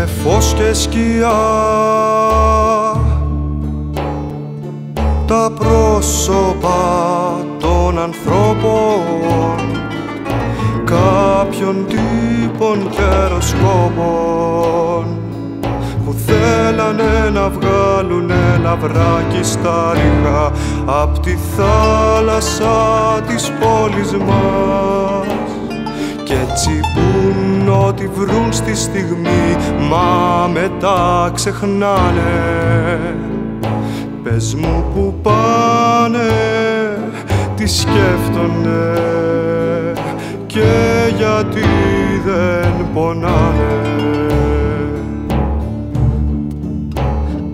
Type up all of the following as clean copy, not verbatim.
είναι φως και σκιά τα πρόσωπα των ανθρώπων, κάποιων τύπων και αεροσκόπων που θέλανε να βγάλουνε λαβράκι στα ρηγά απ' τη θάλασσα της πόλης μας, κι έτσι πουν ό,τι βρουν στη στιγμή, μα μετά ξεχνάνε. Πες μου που πάνε, τι σκέφτονται και γιατί δεν πονάνε.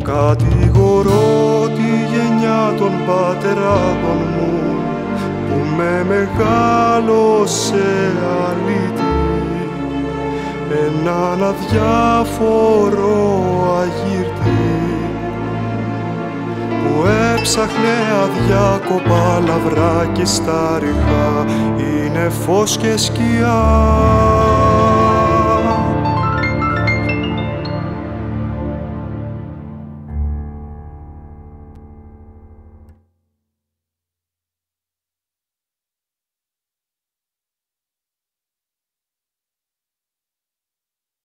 Κατηγορώ τη γενιά των πατεράδων μου που με μεγάλωσε αλήτη, έναν αδιάφορο αγύρτη που έψαχνε αδιάκοπα λαβράκι στα ρηχά. Είναι φως και σκιά